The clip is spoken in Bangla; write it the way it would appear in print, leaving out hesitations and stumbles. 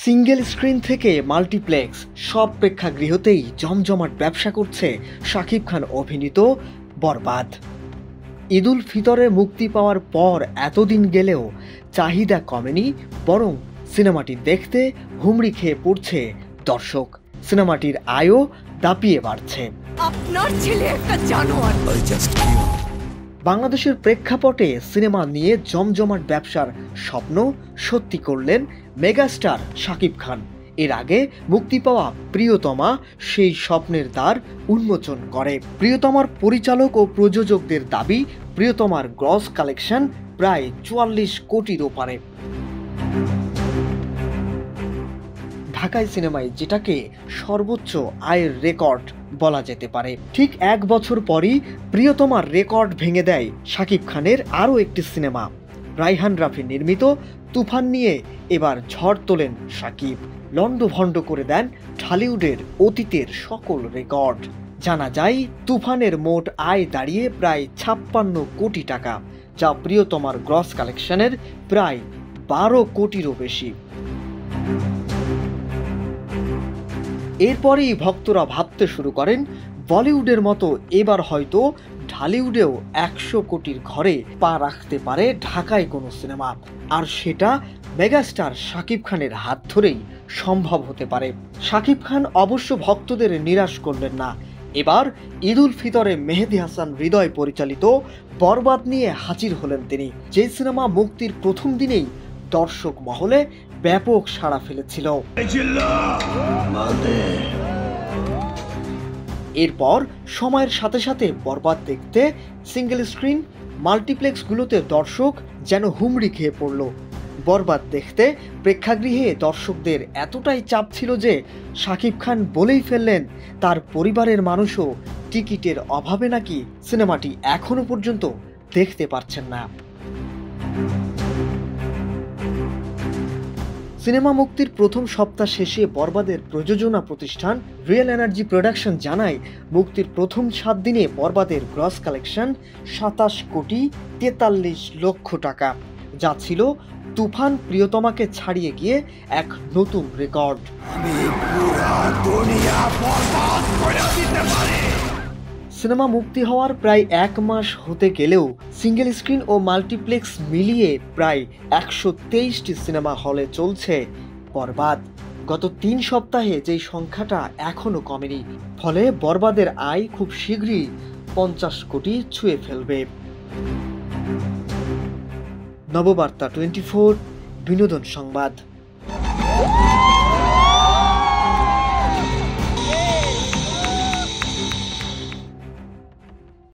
সিঙ্গেল স্ক্রিন থেকে মাল্টিপ্লেক্স সব প্রেক্ষাগৃহতেই জমজমাট ব্যবসা করছে শাকিব খান অভিনীত বরবাদ। ঈদ উল ফিতরে মুক্তি পাওয়ার পর এতদিন গেলেও চাহিদা কমেনি, বরং সিনেমাটি দেখতে হুমড়ি খেয়ে পড়ছে দর্শক। সিনেমাটির আয়ও দাপিয়ে বাড়ছে। আপনার ছেলে একটা জানোয়ার। বাংলাদেশের প্রেক্ষাপটে সিনেমা নিয়ে জমজমাট ব্যবসার স্বপ্ন সত্যি করলেন মেগাস্টার শাকিব খান। এর আগে মুক্তি পাওয়া প্রিয়তমা সেই স্বপ্নের দ্বার উন্মোচন করে। প্রিয়তমার পরিচালক ও প্রযোজকদের দাবি, প্রিয়তমার গ্রস কালেকশন প্রায় 44 কোটির ওপারে। ঢাকায় সিনেমায় যেটাকে সর্বোচ্চ আয়ের রেকর্ড বলা যেতে পারে। ঠিক 1 বছর পরই প্রিয়তমার রেকর্ড ভেঙে দেয় শাকিব খানের আরও একটি সিনেমা। রায়হান রাফি নির্মিত তুফান নিয়ে এবার ঝড় তোলেন শাকিব। লন্ডভন্ড করে দেন ঢালিউডের অতীতের সকল রেকর্ড। জানা যায় তুফানের মোট আয় দাঁড়িয়ে প্রায় 56 কোটি টাকা, যা প্রিয়তমার গ্রস কালেকশনের প্রায় 12 কোটিরও বেশি। এরপরেই ভক্তরা ভাবতে শুরু করেন, বলিউডের মতো এবার হয়তো ঢালিউডেও 100 কোটির ঘরে পা রাখতে পারে ঢাকায় কোনো সিনেমা, আর সেটা মেগাস্টার শাকিব খানের হাত ধরেই সম্ভব হতে পারে। শাকিব খান অবশ্য ভক্তদের নিরাশ করলেন না। এবার ঈদ উল ফিতরে মেহেদী হাসান হৃদয় পরিচালিত বরবাদ নিয়ে হাজির হলেন তিনি, যে সিনেমা মুক্তির প্রথম দিনেই দর্শক মহলে ব্যাপক সাড়া ফেলেছিল। এরপর সময়ের সাথে সাথে বরবাদ দেখতে সিঙ্গেল স্ক্রিন মাল্টিপ্লেক্সগুলোতে দর্শক যেন হুমড়ি খেয়ে পড়ল। বরবাদ দেখতে প্রেক্ষাগৃহে দর্শকদের এতটাই চাপ ছিল যে শাকিব খান বলেই ফেললেন তার পরিবারের মানুষও টিকিটের অভাবে নাকি সিনেমাটি এখনো পর্যন্ত দেখতে পারছেন না। সিনেমা মুক্তির প্রথম সপ্তাহ শেষে বরবাদের প্রযোজনা প্রতিষ্ঠান রিয়েল এনার্জি প্রোডাকশন জানায়, মুক্তির প্রথম 7 দিনে বরবাদের গ্রস কালেকশন 27 কোটি 43 লক্ষ টাকা, যা ছিল তুফান প্রিয়তমাকে ছাড়িয়ে গিয়ে এক নতুন রেকর্ড। সিনেমা মুক্তি হওয়ার প্রায় 1 মাস হতে গেলেও সিঙ্গেল স্ক্রিন ও মাল্টিপ্লেক্স মিলিয়ে প্রায় 123টি সিনেমা হলে চলছে বরবাদ। গত 3 সপ্তাহে যেই সংখ্যাটা এখনো কমেনি, ফলে বরবাদের আয় খুব শীঘ্রই 50 কোটি ছুঁয়ে ফেলবে। নববার্তা 24 বিনোদন সংবাদ।